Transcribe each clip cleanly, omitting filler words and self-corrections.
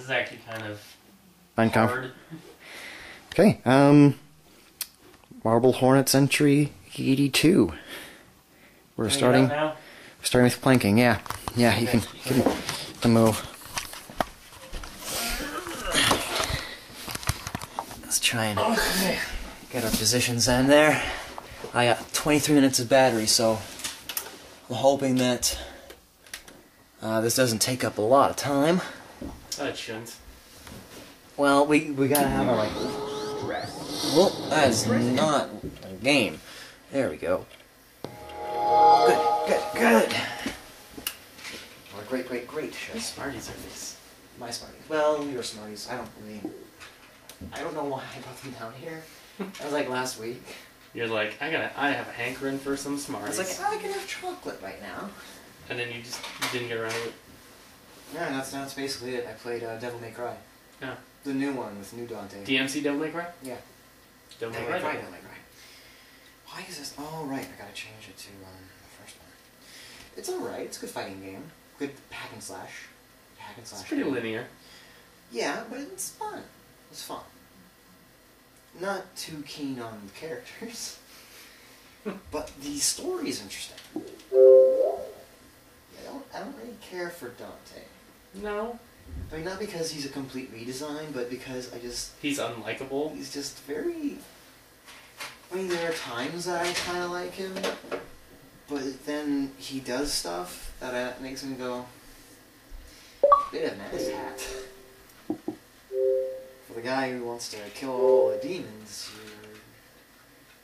This is actually kind of uncomfortable. hard. Okay, Marble Hornets entry 82. We're Can we starting get up starting with planking. Yeah, yeah, you can give me the move. Let's try and get our positions in there. I got 23 minutes of battery, so I'm hoping that this doesn't take up a lot of time. now? It shouldn't. Well, we gotta have our like. Well, that is not a game. There we go. Good. Oh, great. Smarties are these. My Smarties. Well, your Smarties. I don't know why I brought them down here. That was like last week. You're like, I have a hankering for some I Smarties. was like, I can have chocolate right now. And then you didn't get around to it. Yeah, that's basically it. I played Devil May Cry. Yeah. The new one with New Dante. DMC Devil May Cry? Yeah. Devil May Devil Cry. May Cry. Why is this? Oh, right. I gotta change it to the first one. It's alright. It's a good fighting game. Good hack and slash. It's pretty linear. Yeah, but it's fun. It's fun. Not too keen on the characters. But the story is interesting. I don't really care for Dante. No. I mean, not because he's a complete redesign, but because He's unlikable. he's just very... I mean, there are times that I kind of like him, but then he does stuff that makes me go, bit of an ass hat. For the guy who wants to kill all the demons,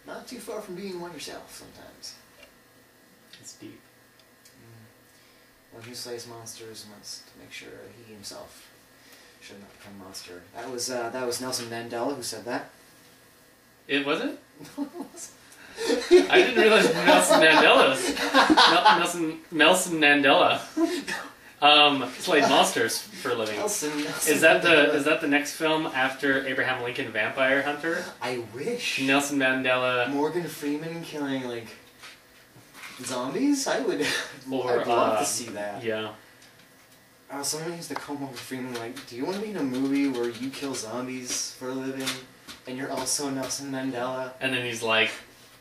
you're not too far from being one yourself sometimes. It's deep. One who slays monsters must make sure he himself should not become a monster. That was Nelson Mandela who said that. It wasn't? I didn't realize Nelson Mandela slayed monsters for a living. Nelson Is that the next film after Abraham Lincoln Vampire Hunter? I wish. Nelson Mandela. Morgan Freeman killing like zombies? I'd love to see that. Yeah. Someone needs to call Morgan Freeman like, do you want to be in a movie where you kill zombies for a living and you're also Nelson Mandela? And then he's like,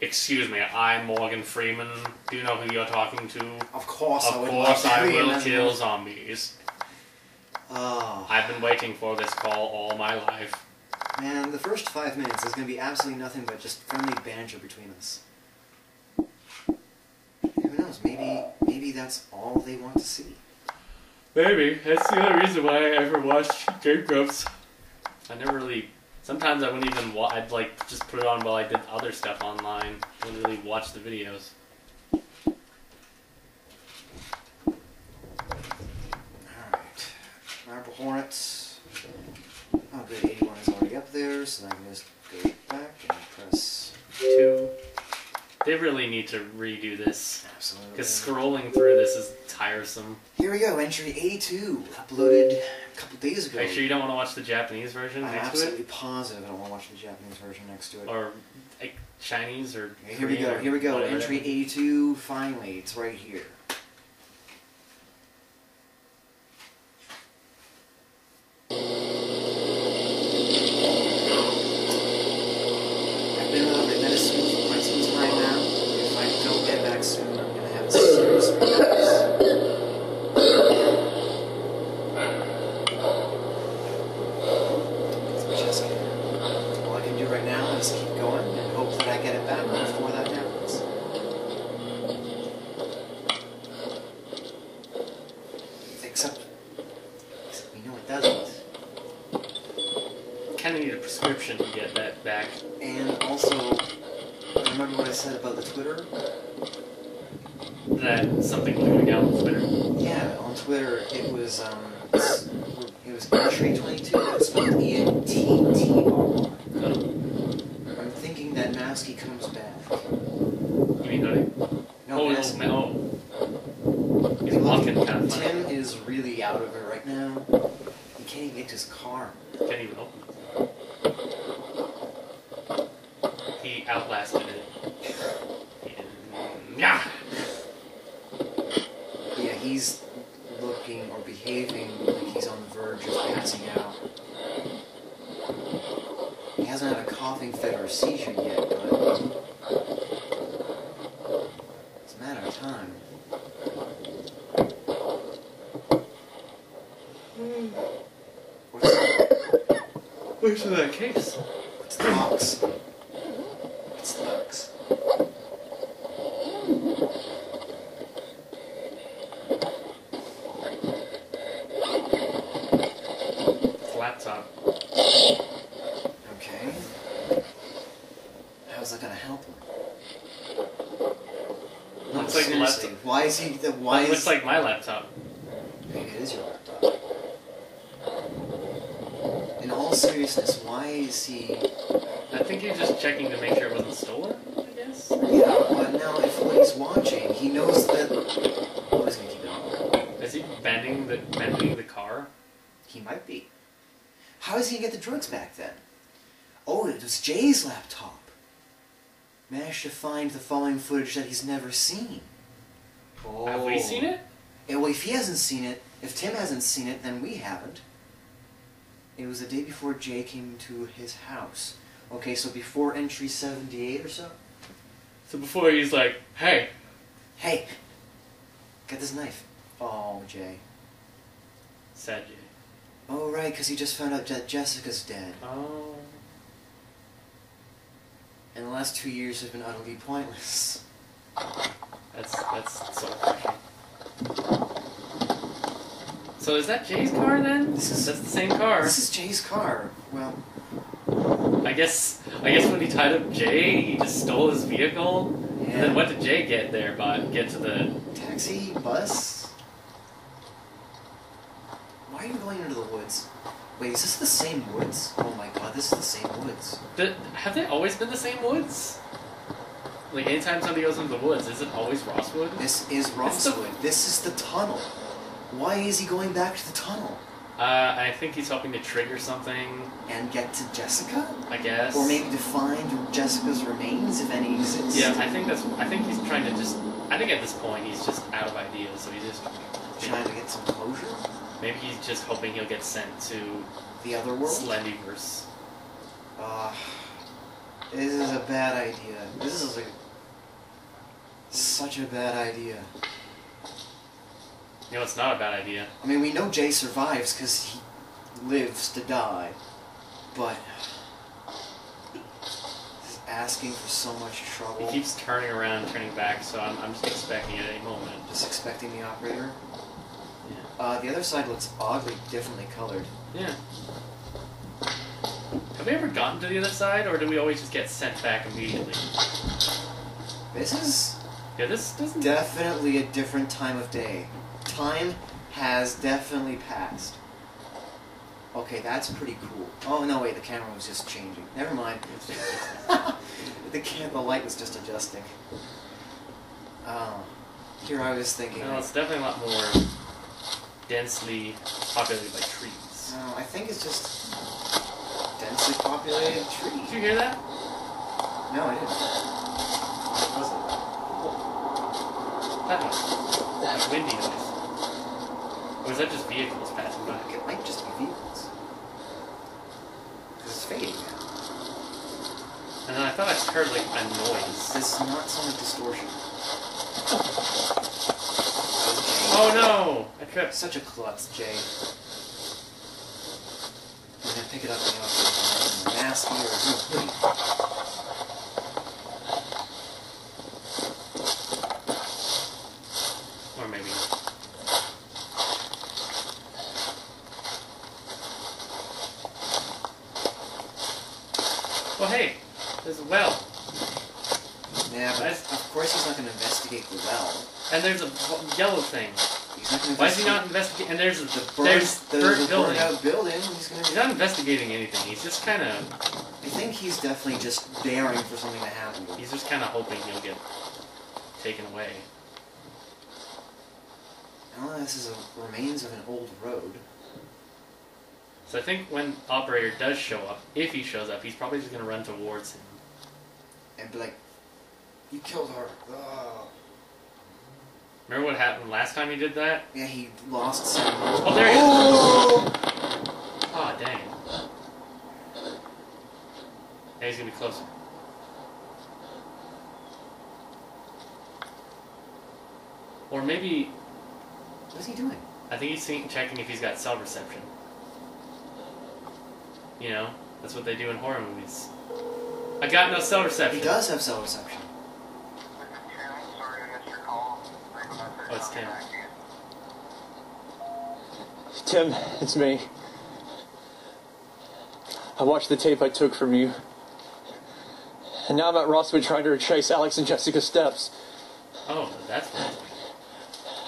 excuse me, I'm Morgan Freeman. Do you know who you're talking to? Of course I will kill zombies. Oh. I've been waiting for this call all my life. Man, the first 5 minutes is going to be absolutely nothing but just friendly banter between us. Who knows, maybe that's all they want to see. Maybe. That's the only reason why I ever watched Game Grumps. I never really... Sometimes I wouldn't even I'd like just put it on while I did other stuff online. I wouldn't really watch the videos. Alright. Marble Hornets. Oh good, 81 is already up there, so I can just go back and press 2. They really need to redo this. Absolutely. Because scrolling through this is tiresome. Here we go, entry 82, uploaded a couple days ago. Are you sure you don't want to watch the Japanese version I'm next to absolutely it? positive I don't want to watch the Japanese version next to it. Or like Chinese or Okay, here we go, whatever. entry 82, finally, it's right here. I've been without my medicine for quite some time now. If I don't get back soon, I'm going to have a serious problems. All I can do right now is keep going and hope that I get it back before that happens. Except we know it doesn't. Kind of need a prescription to get that back. And also, remember what I said about the Twitter? That something was going down on Twitter. Yeah, on Twitter it was entry 22. That's spelled ENTTR. I'm thinking that Masky comes back. You mean hoodie? No, He's walking kind of funny. Tim is really out of it right now. He can't even get to his car. Can't even open it. He outlasted it. Yeah. Yeah, he's looking or behaving like he's on the verge of passing out. He hasn't had a coughing fit or a seizure yet, but it's a matter of time. Where's that case? It's the box. It's the box. Laptop. Okay. How's that gonna help him? No, Looks like the seriously. laptop. Why is he? Why It is? looks like my laptop. Maybe it is your laptop. In all seriousness, why is he? I think he's just checking to make sure it wasn't stolen, I guess. Yeah, but now if what he's watching, he knows that. Oh, he's gonna keep it on. Is he bending the car? He might be. How is he gonna get the drugs back then? Oh, it was Jay's laptop. Managed to find the following footage that he's never seen. Oh. Have we seen it? Yeah, well, if he hasn't seen it, if Tim hasn't seen it, then we haven't. It was the day before Jay came to his house. Okay, so before entry 78 or so? So before he's like, hey. Hey, get this knife. Oh, Jay. Sad Jay. Oh, right, because he just found out that Jessica's dead. Oh. And the last 2 years have been utterly pointless. That's so refreshing. So is that Jay's car then? That's the same car. This is Jay's car. Well, I guess when he tied up Jay, he just stole his vehicle. yeah. And then what did Jay get there? Get to the Taxi? Bus? Why are you going into the woods? Wait, is this the same woods? Oh my god, this is the same woods. Have they always been the same woods? Like anytime somebody goes into the woods, is it always Rosswood? This is Rosswood. This is the tunnel. Why is he going back to the tunnel? I think he's hoping to trigger something. And get to Jessica? I guess. Or maybe to find Jessica's remains, if any exist. Yeah, I think he's trying to just. I think at this point he's just out of ideas, so he's just trying to get some closure. Maybe he's just hoping he'll get sent to the other world. Slendyverse. This is a bad idea. This is like such a bad idea. You know, it's not a bad idea. I mean, we know Jay survives because he lives to die, but he's asking for so much trouble. He keeps turning around, turning back, so I'm just expecting it at any moment. Just expecting the operator. Yeah. The other side looks oddly differently colored. Yeah. Have we ever gotten to the other side, or do we always just get sent back immediately? This is this doesn't... definitely a different time of day. Time has definitely passed. Okay, that's pretty cool. Oh no, wait, the camera was just changing. Never mind. The light was just adjusting. Here I was thinking. No, it's definitely a lot more densely populated by trees. No, I think it's just densely populated trees. Did you hear that? No, I didn't. What was it? That one. That windy noise. Or is that just vehicles passing by? It might just be vehicles. Because it's fading now. And then I thought I heard like a noise. This is not sonic distortion. Oh no! I tripped. Such a klutz, Jay. I'm gonna pick it up in the office. Mask here or hoodie. Or maybe. Well, hey, there's a well. Yeah, but of course he's not going to investigate the well. And there's a yellow thing. He's not going to Why is he not investigating? And there's the burnt building. out building. He's not investigating anything. He's just kind of. I think he's definitely just daring for something to happen. He's just kind of hoping he'll get taken away. Oh, this is remains of an old road. So I think when operator does show up, if he shows up, he's probably just gonna run towards him. And be like, "You killed her." Ugh. Remember what happened last time he did that? Yeah, he lost some. Oh, there he is! he's gonna be closer. Or maybe... What's he doing? I think he's checking if he's got cell reception. You know? That's what they do in horror movies. I got no cell reception. He does have cell reception. Oh, it's Tim. Tim, it's me. I watched the tape I took from you. And now I'm at Rosswood trying to retrace Alex and Jessica's steps. Oh, that's what.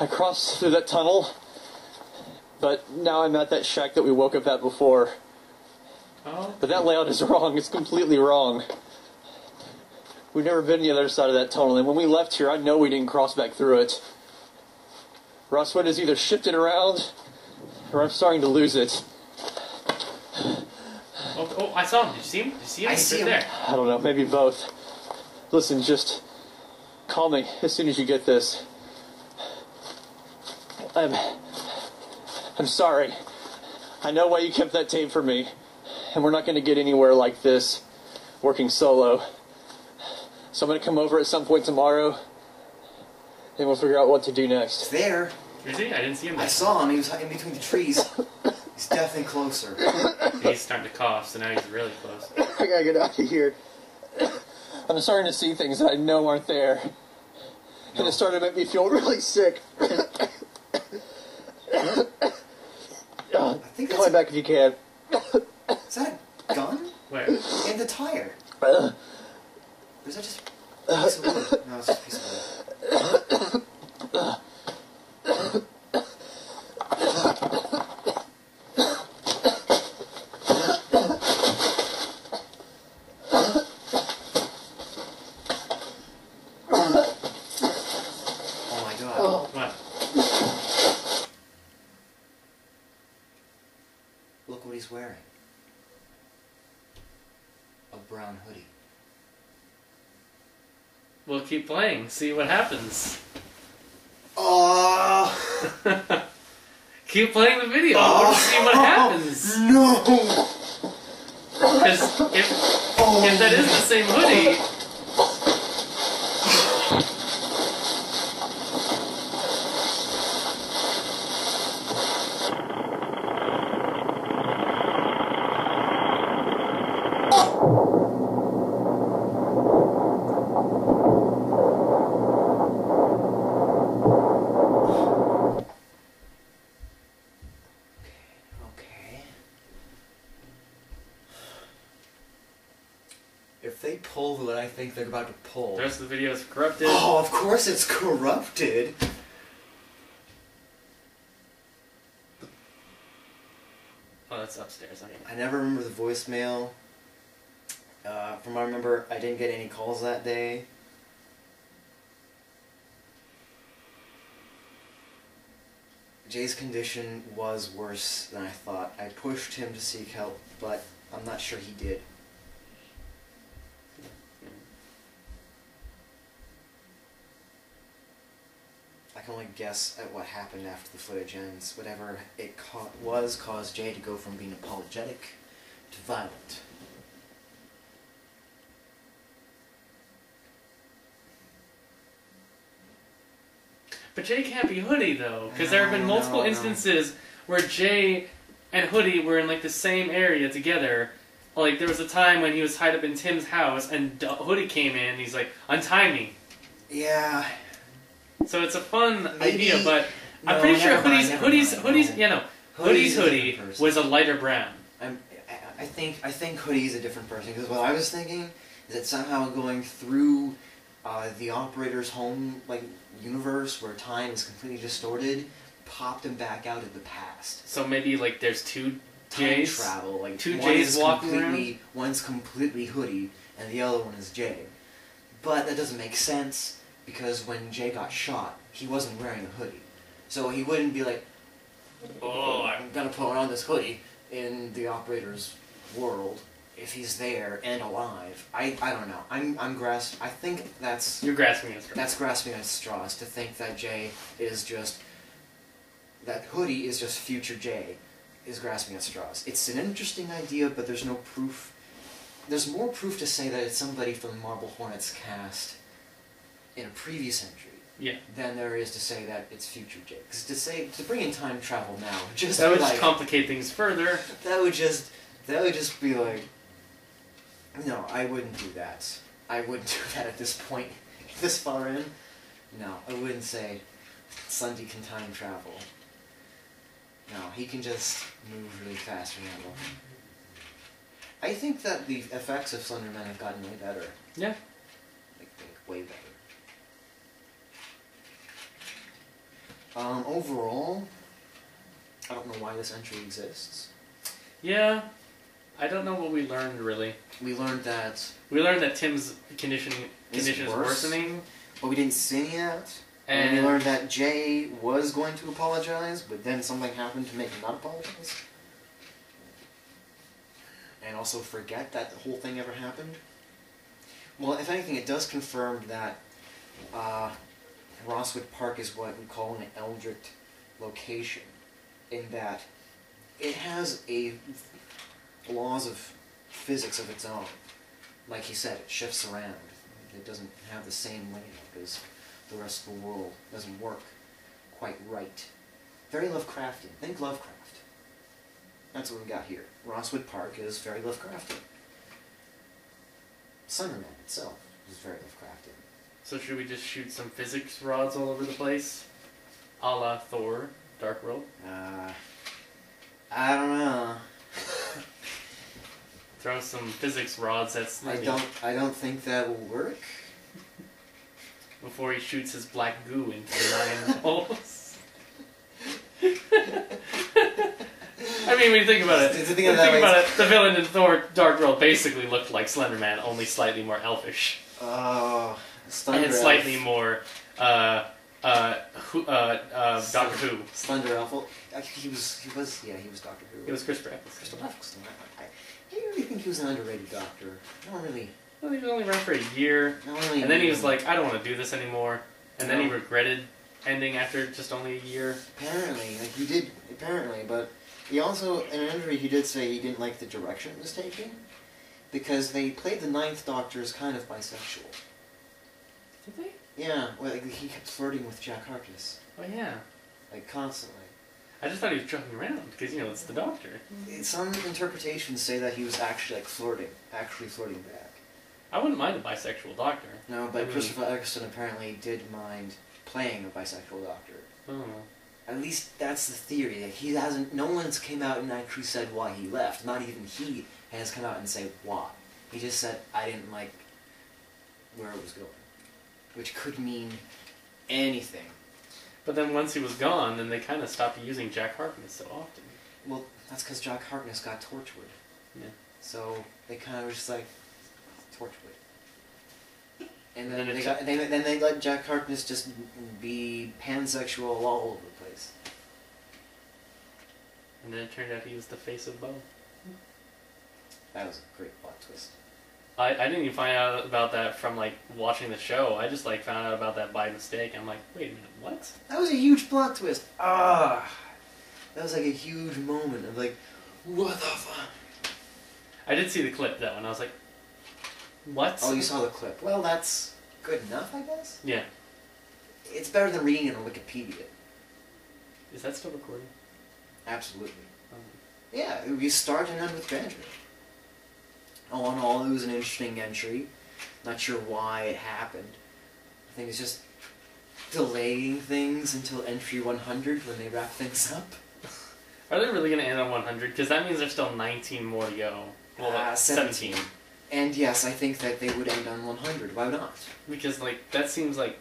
I crossed through that tunnel, but now I'm at that shack that we woke up at before. Oh. But that layout is wrong. It's completely wrong. We've never been to the other side of that tunnel, and when we left here, I know we didn't cross back through it. Rosswood has either shifted around, or I'm starting to lose it. Oh, I saw him. Did you see him? Did you see him? I He's see right him. there. I don't know, maybe both. Listen, just call me as soon as you get this. I'm sorry. I know why you kept that tape from me, and we're not going to get anywhere like this, working solo. So I'm going to come over at some point tomorrow, and we'll figure out what to do next. It's there. Is he? I didn't see him. I saw him. He was in between the trees. He's definitely closer. He's starting to cough, so now he's really close. I gotta get out of here. I'm starting to see things that I know aren't there. And it's starting to make me feel really sick. I think Call me back if you can. Is that a gun? Where? And the tire. Or is that just a piece of wood? No, it's just a piece of wood. Oh my god. What? Look what he's wearing. A brown hoodie. We'll keep playing. See what happens. Oh! Keep playing the video. I want to see what happens. No! Because if that is the same hoodie... Okay. If they pull what I think they're about to pull... The rest of the video is corrupted. Oh, of course it's corrupted! Oh, that's upstairs. Okay. I never remember the voicemail. From what I remember, I didn't get any calls that day. Jay's condition was worse than I thought. I pushed him to seek help, but I'm not sure he did. I can only guess at what happened after the footage ends. Whatever it caused Jay to go from being apologetic to violent. But Jay can't be Hoodie, though, because there have been multiple instances where Jay and Hoodie were in, like, the same area together. Like, there was a time when he was tied up in Tim's house, and Hoodie came in, and he's like, untie me. Yeah. So it's a fun Maybe- idea, but I'm No, pretty sure never mind, never mind, no. Hoodie's a hoodie different person. was a lighter brown. I think Hoodie's a different person, because what I was thinking is that somehow going through the operator's home universe where time is completely distorted popped him back out of the past. So maybe, like, there's two Time Jays? travel, like Two one Jays is walking completely, around? one's completely Hoodie and the other one is Jay. But that doesn't make sense because when Jay got shot, he wasn't wearing a hoodie. So he wouldn't be like, oh, I'm gonna put on this hoodie in the operator's world if he's there and alive. I don't know. I think that's You're grasping at straws. that's grasping at straws to think that Jay is just that Hoodie is just future Jay is grasping at straws. It's an interesting idea, but there's no proof there's more proof to say that it's somebody from the Marble Hornets cast in a previous entry. Yeah. Than there is to say that it's future Jake. Because to bring in time travel now, just that would like, just complicate things further. That would just be like, no, I wouldn't do that. I wouldn't do that at this point, this far in. No, I wouldn't say Sunday can time travel. No, he can just move really fast, remember. I think that the effects of Slenderman have gotten way better. Yeah. Like way better. Overall, I don't know why this entry exists. Yeah. I don't know what we learned, really. We learned that Tim's condition is worsening. But we didn't see it yet. And we learned that Jay was going to apologize, but then something happened to make him not apologize. And also forget that the whole thing ever happened. Well, if anything, it does confirm that Rosswood Park is what we call an Eldritch location, in that it has laws of physics of its own. Like he said, it shifts around. It doesn't have the same layout as the rest of the world. It doesn't work quite right. Very Lovecraftian. Think Lovecraft. That's what we got here. Rosswood Park is very Lovecraftian. Slenderman itself is very Lovecraftian. So should we just shoot some physics rods all over the place? A la Thor, Dark World? I don't know. Throw some physics rods at Slendy. I don't think that will work. Before he shoots his black goo into the 9 holes. I mean, when you think about it, the villain in Thor Dark World basically looked like Slenderman, only slightly more elfish. Oh, and slightly more Doctor Who. Slender Elf. He was Doctor Who. It was Christopher Eccleston. Christopher Eccleston. I really think he was an underrated doctor. I don't really. Well, he was only around for a year, and then he was like, I don't want to do this anymore. And then he regretted ending after just only a year. Apparently, like he did. Apparently, but he also in an interview he did say he didn't like the direction it was taking, because they played the Ninth Doctor as kind of bisexual. Did they? Yeah, well, like, he kept flirting with Jack Harkness. Oh yeah. Like constantly. I just thought he was joking around because it's the Doctor. Some interpretations say that he was actually flirting back. I wouldn't mind a bisexual Doctor. No, but Christopher Eccleston apparently did mind playing a bisexual Doctor. Oh. At least that's the theory. Like, he hasn't. No one's came out and actually said why he left. Not even he has come out and said why. He just said, I didn't like where it was going, which could mean anything. But then once he was gone, then they kind of stopped using Jack Harkness so often. Well, that's because Jack Harkness got Torchwood. Yeah. So they kind of were just like, Torchwood. And then they let Jack Harkness just be pansexual all over the place. And then it turned out he was the face of Bo. That was a great plot twist. I didn't even find out about that from watching the show. I just found out about that by mistake. I'm like, wait a minute, what? That was a huge plot twist. That was like a huge moment of like, what the fuck? I did see the clip though, and I was like, what? Oh, you saw the clip. Well, that's good enough, I guess. Yeah. It's better than reading it on Wikipedia. Is that still recording? Absolutely. Yeah, we start and end with banter. All in all, it was an interesting entry. Not sure why it happened. I think it's just delaying things until entry 100 when they wrap things up. Are they really going to end on 100? Because that means there's still 19 more to go. Well, 17. And yes, I think that they would end on 100. Why not? Because, that seems like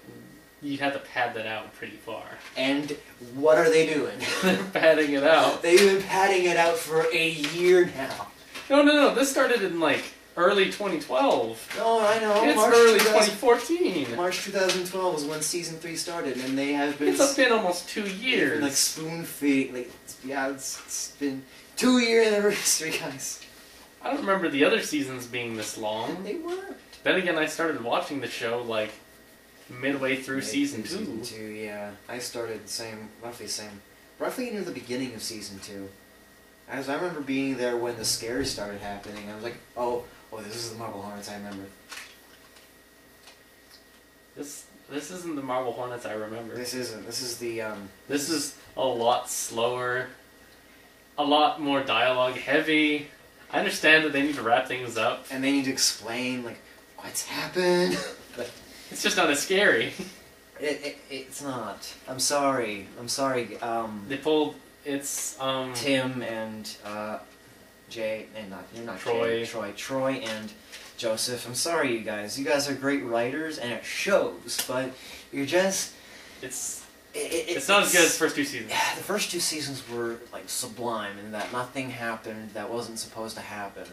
you'd have to pad that out pretty far. And what are they doing? They're padding it out. They've been padding it out for a year now. No. This started in, early 2012. No, I know. It's early 2014. March 2012 was when Season 3 started, and they have been... It's been almost 2 years. Been, spoon-feeding. It's been 2-year anniversary, guys. I don't remember the other seasons being this long. They weren't. Then again, I started watching the show, midway through Season 2. Season 2, yeah. I started roughly near the beginning of Season 2. As I remember being there when the scares started happening, I was like, oh, Oh, this is the Marble Hornets I remember. This isn't the Marble Hornets I remember. This isn't. This is the, This is a lot slower, a lot more dialogue heavy. I understand that they need to wrap things up. And they need to explain, like, what's happened. But It's just not as scary. it's not. I'm sorry. I'm sorry. They pulled, it's, Tim and, Jay, and you're not Troy. Jay, Troy and Joseph. I'm sorry, you guys. You guys are great writers, and it shows, but you're just... it's not as good as the first two seasons. Yeah, the first two seasons were, like, sublime in that nothing happened that wasn't supposed to happen.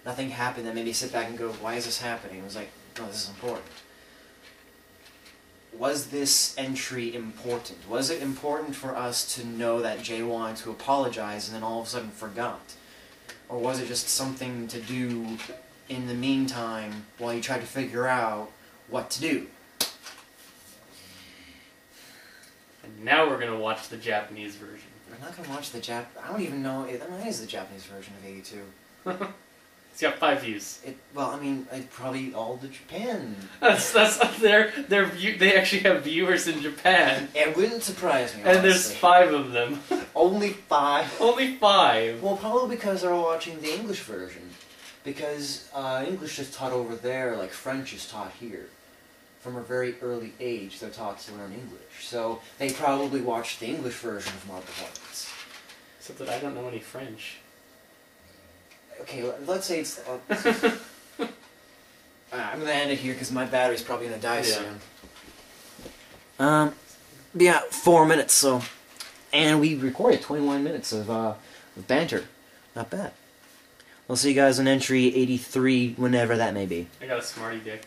Nothing happened that made me sit back and go, why is this happening? It was like, no, this is important. Was this entry important? Was it important for us to know that Jay wanted to apologize and then all of a sudden forgot? Or was it just something to do in the meantime while you tried to figure out what to do? And now we're gonna watch the Japanese version. I'm not gonna watch the I don't even know. That is the Japanese version of 82. It's got 5 views. Well, I mean, probably all the Japan. That's they actually have viewers in Japan. It wouldn't surprise me, And honestly. there's 5 of them. Only 5? Only 5. Well, probably because they're watching the English version. Because English is taught over there like French is taught here. From a very early age, they're taught to learn English. So they probably watched the English version of Marble Hornets. Except that I don't know any French. Okay, let's say it's... I'm gonna end it here because my battery's probably gonna die soon. Yeah, 4 minutes, so... And we recorded 21 minutes of banter. Not bad. We'll see you guys on entry 83, whenever that may be. I got a smarty dick.